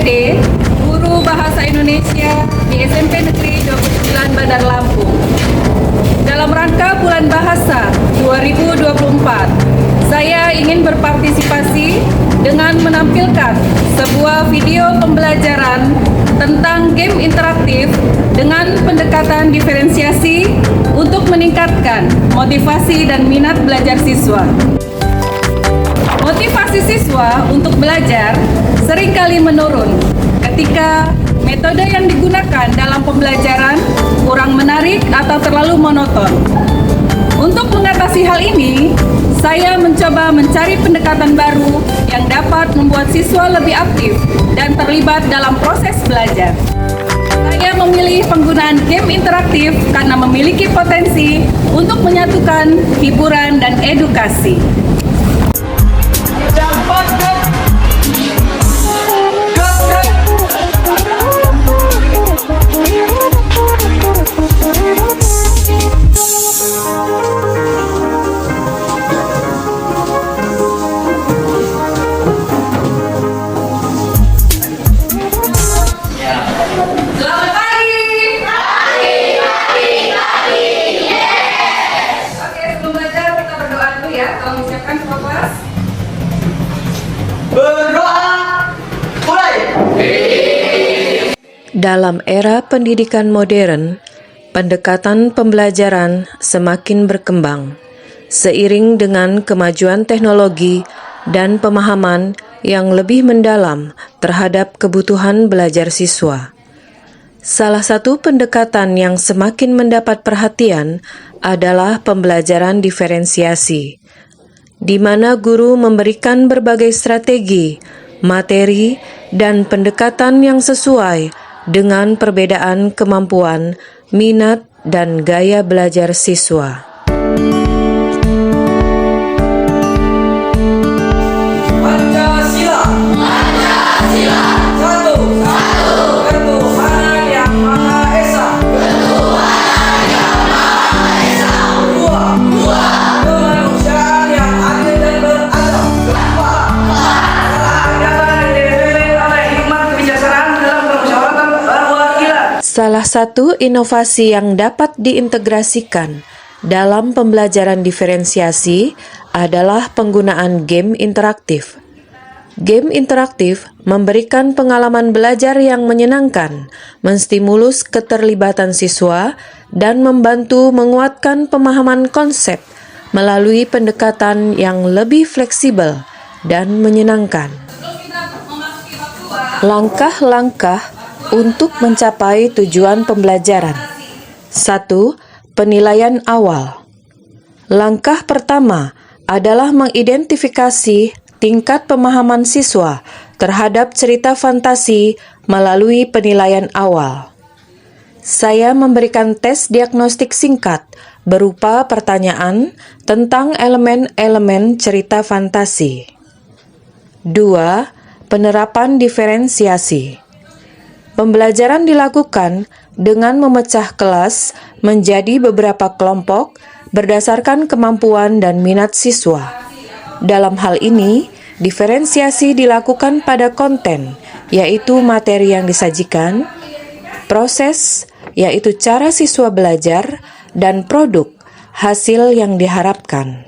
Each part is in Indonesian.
Dede, guru Bahasa Indonesia di SMP Negeri 29 Bandar Lampung. Dalam rangka Bulan Bahasa 2024, saya ingin berpartisipasi dengan menampilkan sebuah video pembelajaran tentang game interaktif dengan pendekatan diferensiasi untuk meningkatkan motivasi dan minat belajar siswa. Motivasi siswa untuk belajar seringkali menurun ketika metode yang digunakan dalam pembelajaran kurang menarik atau terlalu monoton. Untuk mengatasi hal ini, saya mencoba mencari pendekatan baru yang dapat membuat siswa lebih aktif dan terlibat dalam proses belajar. Saya memilih penggunaan game interaktif karena memiliki potensi untuk menyatukan hiburan dan edukasi. Dalam era pendidikan modern, pendekatan pembelajaran semakin berkembang seiring dengan kemajuan teknologi dan pemahaman yang lebih mendalam terhadap kebutuhan belajar siswa. Salah satu pendekatan yang semakin mendapat perhatian adalah pembelajaran diferensiasi, di mana guru memberikan berbagai strategi, materi, dan pendekatan yang sesuai dengan perbedaan kemampuan, minat, dan gaya belajar siswa. Pancasila. Pancasila. Satu. Ketuhanan yang Maha Esa. Ketuhanan yang Maha Esa. Dua. Kemanusiaan yang adil dan beradab. Empat. Keadaan yang dipilih oleh hikmat kebijaksanaan dalam permusyawaratan perwakilan. Salah satu inovasi yang dapat diintegrasikan dalam pembelajaran diferensiasi adalah penggunaan game interaktif. Game interaktif memberikan pengalaman belajar yang menyenangkan, menstimulus keterlibatan siswa, dan membantu menguatkan pemahaman konsep melalui pendekatan yang lebih fleksibel dan menyenangkan. Langkah-langkah untuk mencapai tujuan pembelajaran. 1. Penilaian awal. Langkah pertama adalah mengidentifikasi tingkat pemahaman siswa terhadap cerita fantasi melalui penilaian awal. Saya memberikan tes diagnostik singkat berupa pertanyaan tentang elemen-elemen cerita fantasi. 2. Penerapan diferensiasi. Pembelajaran dilakukan dengan memecah kelas menjadi beberapa kelompok berdasarkan kemampuan dan minat siswa. Dalam hal ini, diferensiasi dilakukan pada konten, yaitu materi yang disajikan, proses, yaitu cara siswa belajar, dan produk, hasil yang diharapkan.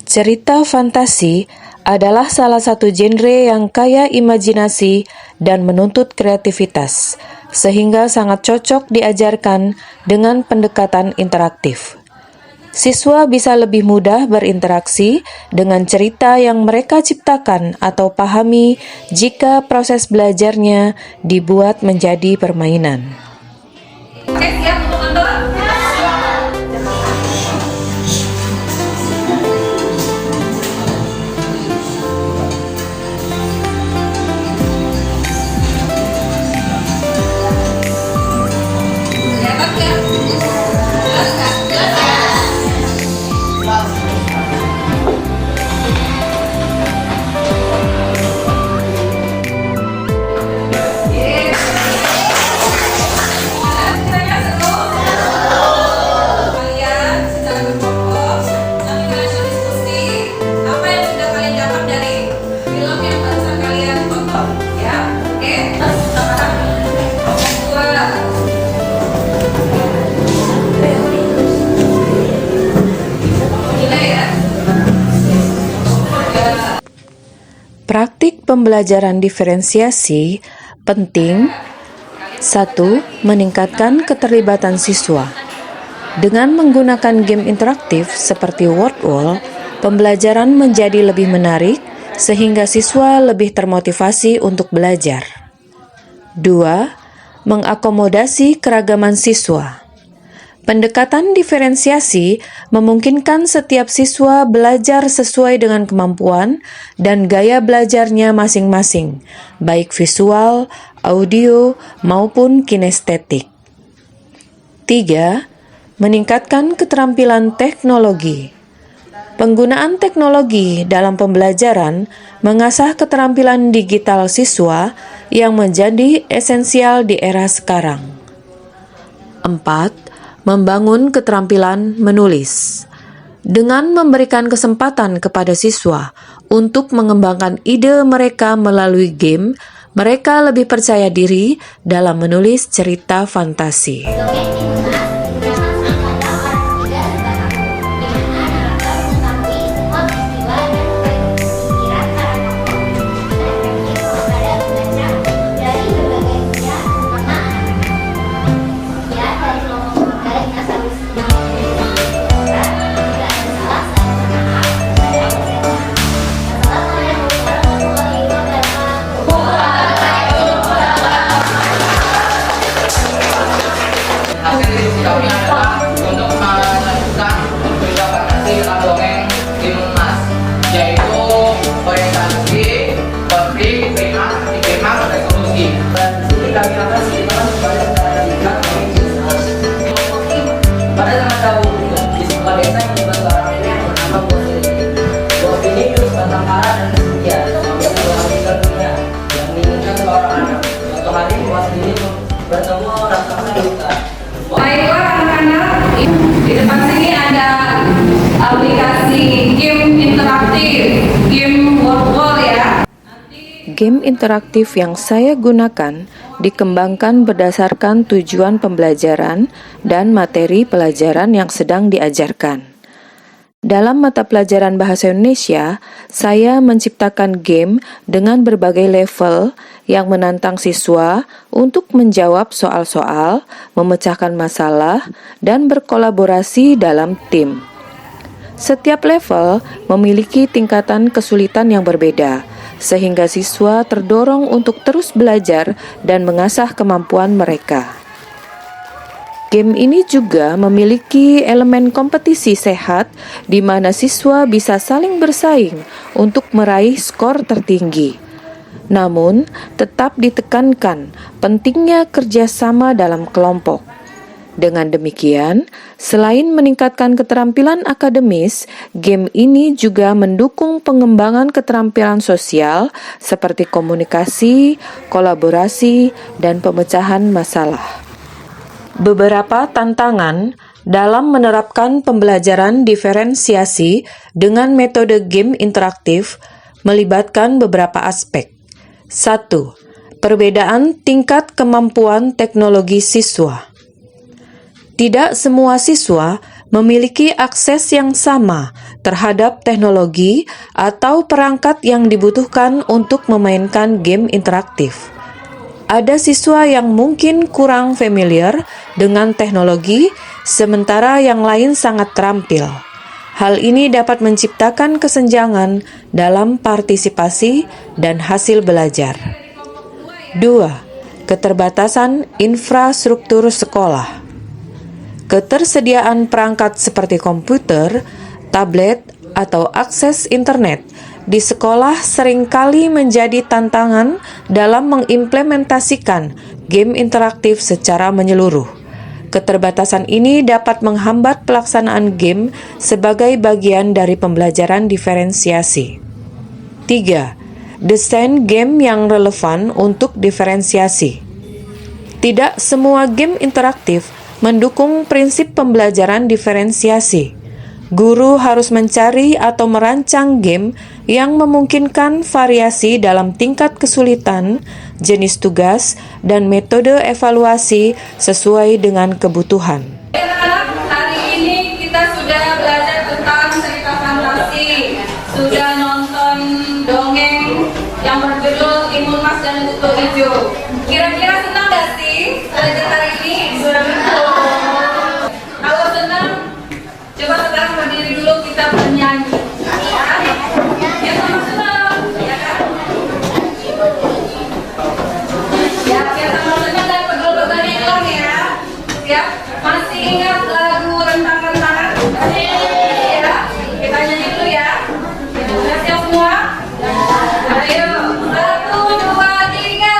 Cerita fantasi adalah salah satu genre yang kaya imajinasi dan menuntut kreativitas, sehingga sangat cocok diajarkan dengan pendekatan interaktif. Siswa bisa lebih mudah berinteraksi dengan cerita yang mereka ciptakan atau pahami jika proses belajarnya dibuat menjadi permainan. Oke, siap untuk nonton? Praktik pembelajaran diferensiasi penting. 1. Meningkatkan keterlibatan siswa. Dengan menggunakan game interaktif seperti word wall, pembelajaran menjadi lebih menarik sehingga siswa lebih termotivasi untuk belajar. 2. Mengakomodasi keragaman siswa. Pendekatan diferensiasi memungkinkan setiap siswa belajar sesuai dengan kemampuan dan gaya belajarnya masing-masing, baik visual, audio, maupun kinestetik. 3. Meningkatkan keterampilan teknologi. Penggunaan teknologi dalam pembelajaran mengasah keterampilan digital siswa yang menjadi esensial di era sekarang. 4. Membangun keterampilan menulis. Dengan memberikan kesempatan kepada siswa untuk mengembangkan ide mereka melalui game, mereka lebih percaya diri dalam menulis cerita fantasi. Hasil diskusi kami adalah untuk melanjutkan cerita fantasi dalam dongeng Timun Mas, yaitu orientasi, konflik, klimaks, dan resolusi. Dan di sini kami akan ceritakan kepada kita pada zaman dahulu di sebuah desa yang dibuat seorang nenek yang bernama Bosini. Bosini terus bertengkara dan bersedia yang meninggal dunia yang menginginkan seorang anak. Suatu hari Bosini bertemu raksasa Luka. Baiklah anak-anak, di depan sini ada aplikasi game interaktif, game word wall ya. Game interaktif yang saya gunakan dikembangkan berdasarkan tujuan pembelajaran dan materi pelajaran yang sedang diajarkan. Dalam mata pelajaran Bahasa Indonesia, saya menciptakan game dengan berbagai level yang menantang siswa untuk menjawab soal-soal, memecahkan masalah, dan berkolaborasi dalam tim. Setiap level memiliki tingkatan kesulitan yang berbeda, sehingga siswa terdorong untuk terus belajar dan mengasah kemampuan mereka. Game ini juga memiliki elemen kompetisi sehat di mana siswa bisa saling bersaing untuk meraih skor tertinggi. Namun, tetap ditekankan pentingnya kerjasama dalam kelompok. Dengan demikian, selain meningkatkan keterampilan akademis, game ini juga mendukung pengembangan keterampilan sosial seperti komunikasi, kolaborasi, dan pemecahan masalah. Beberapa tantangan dalam menerapkan pembelajaran diferensiasi dengan metode game interaktif melibatkan beberapa aspek. 1. Perbedaan tingkat kemampuan teknologi siswa. Tidak semua siswa memiliki akses yang sama terhadap teknologi atau perangkat yang dibutuhkan untuk memainkan game interaktif. Ada siswa yang mungkin kurang familiar dengan teknologi, sementara yang lain sangat terampil. Hal ini dapat menciptakan kesenjangan dalam partisipasi dan hasil belajar. 2. Keterbatasan infrastruktur sekolah. Ketersediaan perangkat seperti komputer, tablet, atau akses internet di sekolah seringkali menjadi tantangan dalam mengimplementasikan game interaktif secara menyeluruh. Keterbatasan ini dapat menghambat pelaksanaan game sebagai bagian dari pembelajaran diferensiasi. 3. Desain game yang relevan untuk diferensiasi. Tidak semua game interaktif mendukung prinsip pembelajaran diferensiasi. Guru harus mencari atau merancang game yang memungkinkan variasi dalam tingkat kesulitan, jenis tugas, dan metode evaluasi sesuai dengan kebutuhan. Anak-anak, hari ini kita sudah belajar tentang cerita fantasi, sudah nonton dongeng yang berjudul Imun Mas dan Kutu Hijau. Kira-kira senang gak sih belajar hari ini? Kalau senang, coba sekarang berdiri dulu kita bernyanyi. Ya, sama-sama. Ya kan? Ya, sama senang dan pegel-pegelnya hilang ya. Siap? Masih ingat lagu Rentang-Rentangan? Ya, kita nyanyi dulu ya. Sudah siap semua? Ayo, 1, 2, 3.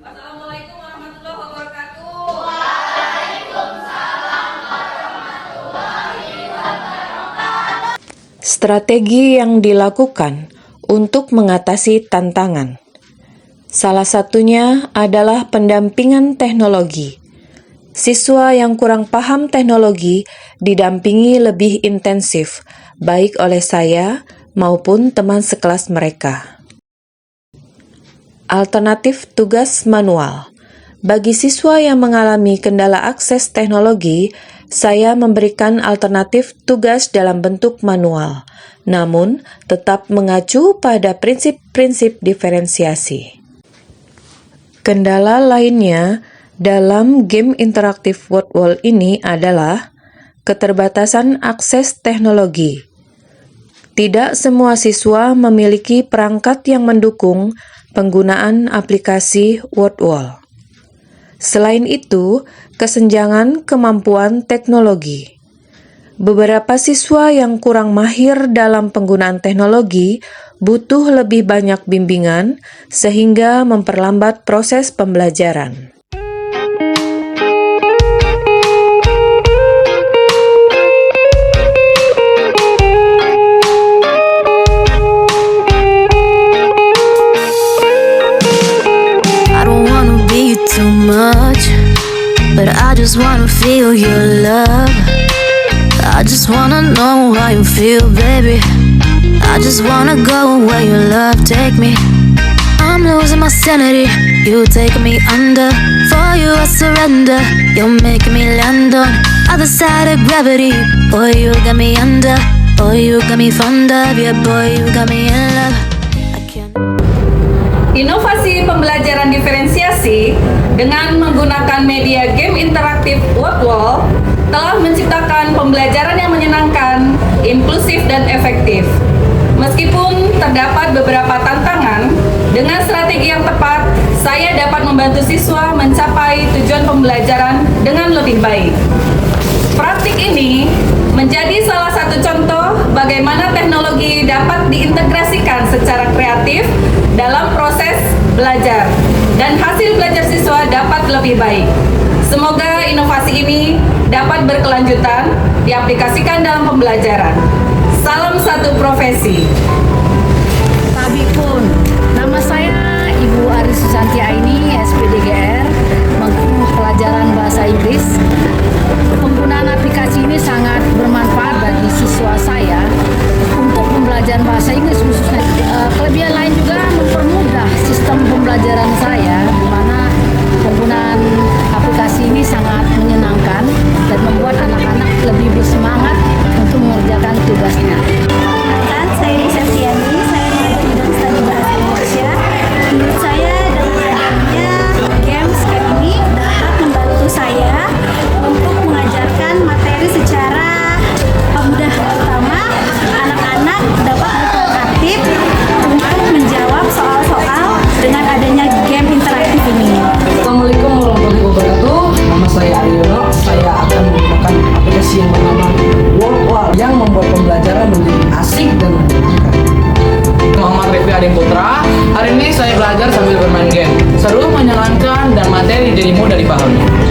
Wassalamualaikum warahmatullahi wabarakatuh. Strategi yang dilakukan untuk mengatasi tantangan. Salah satunya adalah pendampingan teknologi. Siswa yang kurang paham teknologi didampingi lebih intensif, baik oleh saya maupun teman sekelas mereka. Alternatif tugas manual. Bagi siswa yang mengalami kendala akses teknologi, saya memberikan alternatif tugas dalam bentuk manual, namun tetap mengacu pada prinsip-prinsip diferensiasi. Kendala lainnya dalam game interaktif WordWall ini adalah keterbatasan akses teknologi. Tidak semua siswa memiliki perangkat yang mendukung penggunaan aplikasi WordWall. Selain itu, kesenjangan kemampuan teknologi. Beberapa siswa yang kurang mahir dalam penggunaan teknologi butuh lebih banyak bimbingan sehingga memperlambat proses pembelajaran. Too much, but I just wanna feel your love. I just wanna know how you feel, baby. I just wanna go where your love take me. I'm losing my sanity, you take me under. For you I surrender, you're making me land on other side of gravity. Boy, you got me under. Boy, you got me fond of. Yeah, boy, you got me in love. I can't. Inovasi pembelajaran diferensiasi dengan menggunakan media game interaktif WordWall telah menciptakan pembelajaran yang menyenangkan, inklusif, dan efektif. Meskipun terdapat beberapa tantangan, dengan strategi yang tepat, saya dapat membantu siswa mencapai tujuan pembelajaran dengan lebih baik. Praktik ini menjadi salah satu contoh bagaimana teknologi dapat diintegrasikan secara kreatif dalam proses belajar dan hasil belajar siswa dapat lebih baik. Semoga inovasi ini dapat berkelanjutan diaplikasikan dalam pembelajaran. Salam satu profesi. Tabipun, nama saya Ibu Aris Susanti Aini, SPDGR, mengguru pelajaran bahasa Inggris. Penggunaan aplikasi ini sangat bermanfaat bagi siswa saya untuk pembelajaran bahasa Inggris khususnya. Kelebihan lain juga mempermudah sistem pembelajaran saya, di mana penggunaan aplikasi ini sangat menyenangkan dan membuat anak-anak lebih bersemangat untuk mengerjakan tugasnya. Saya Nisa Fiani, saya mengajar bidang studi bahasa Indonesia. Menurut saya dengan adanya games kayak ini dapat membantu saya untuk mengajarkan materi secara mudah, terutama anak-anak dapat interaktif untuk menjawab soal-soal dengan adanya game interaktif ini. Assalamualaikum warahmatullahi wabarakatuh. Nama saya Aryono. Saya akan menggunakan aplikasi yang bernama WordWall yang membuat pembelajaran menjadi asik dan menyenangkan. Muhammad Muhammad Rifki Ading Putra. Hari ini saya belajar sambil bermain game. Seru, menyenangkan, dan materi jadi mudah dipahami.